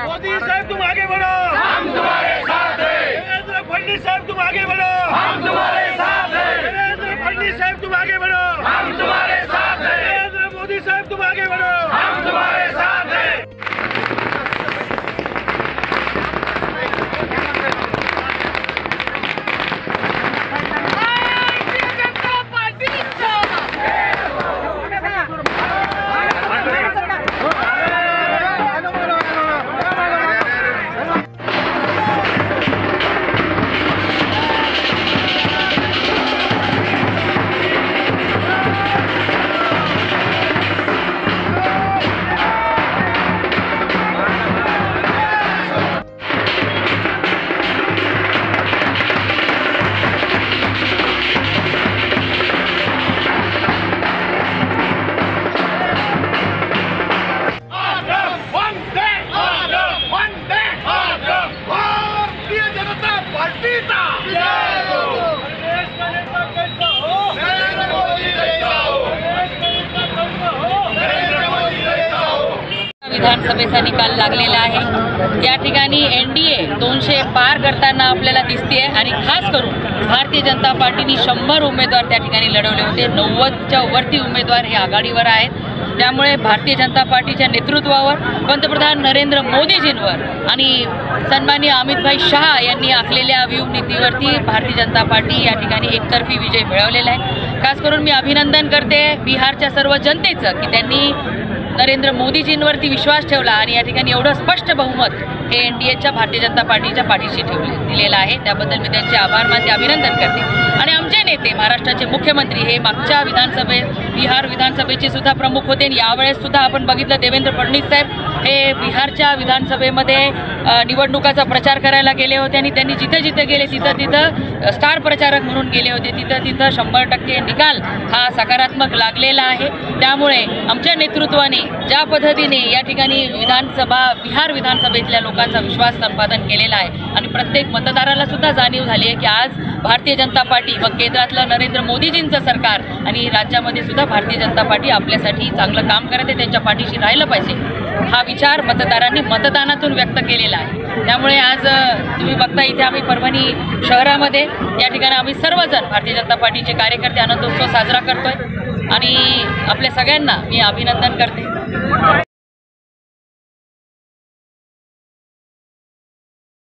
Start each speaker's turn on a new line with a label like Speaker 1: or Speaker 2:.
Speaker 1: मोदी साहब तुम आगे बढ़ो, हम तुम्हारे साथ हैं। देवेंद्र फडणवीस साहब तुम आगे बढ़ो, हम तुम्हारे साथ हैं। देवेंद्र फडणवीस साहब तुम आगे बढ़ो, हम तुम्हारे साथ हैं। नरेंद्र मोदी साहब तुम आगे बढ़ो, हम तुम्हारे साथ हैं।
Speaker 2: विधानसभेचा निकाल लागलेला आहे। या ठिकाणी एनडीए 200 पार करताना आपल्याला दिसते आणि खास करून भारतीय जनता पार्टीने 100 उमेदवार त्या ठिकाणी लढवले होते। 90च्या वरती उमेदवार हे आघाडीवर आहेत। त्यामुळे भारतीय जनता पार्टीच्या नेतृत्वावर पंतप्रधान नरेंद्र मोदीजींवर आणि सन्माननीय अमितभाई शाह यांनी आखलेल्या व्यूह नीतीवरती भारतीय जनता पार्टी या ठिकाणी एकतर्फी विजय मिळवलेला आहे। खास करून मी अभिनंदन करते बिहारच्या सर्व जनतेचं की त्यांनी नरेंद्र मोदीजींवरती विश्वास ठेवला आणि या ठिकाणी एवढं स्पष्ट बहुमत हे एनडीएच्या भारतीय जनता पार्टीच्या पाठीशी दिलेलं आहे। त्याबद्दल मी त्यांचे आभार मानते, अभिनंदन करते। आणि आमचे नेते महाराष्ट्राचे मुख्यमंत्री हे मागच्या बिहार विधानसभेचे सुद्धा प्रमुख होते आणि यावेळेस सुद्धा आपण बघितलं देवेंद्र फडणवीस साहेब हे बिहारच्या विधानसभेमध्ये निवडणुकाचा प्रचार करायला गेले होते आणि त्यांनी जिथे जिथे गेले तिथं स्टार प्रचारक म्हणून गेले होते। तिथं 100% निकाल हा सकारात्मक लागलेला आहे। त्यामुळे आमच्या नेतृत्वाने ज्या पद्धतीने या ठिकाणी बिहार विधानसभेतल्या लोकांचा विश्वास संपादन केलेला आहे आणि प्रत्येक मतदाराला सुद्धा जाणीव झाली आहे की आज भारतीय जनता पार्टी व केंद्रातलं नरेंद्र मोदीजींचं सरकार आणि राज्यामध्ये सुद्धा भारतीय जनता पार्टी आपल्यासाठी चांगलं काम करते, त्यांच्या पाठीशी राहिलं पाहिजे हा विचार मतदारांनी मतदानातून व्यक्त केलेला आहे। त्यामुळे आज तुम्ही बघता इथे आम्ही परभणी शहरामध्ये या ठिकाणी आम्ही सर्वजण भारतीय जनता पार्टीचे कार्यकर्ते आनंदोत्सव साजरा करतोय आणि आपल्या सगळ्यांना मी अभिनंदन करते।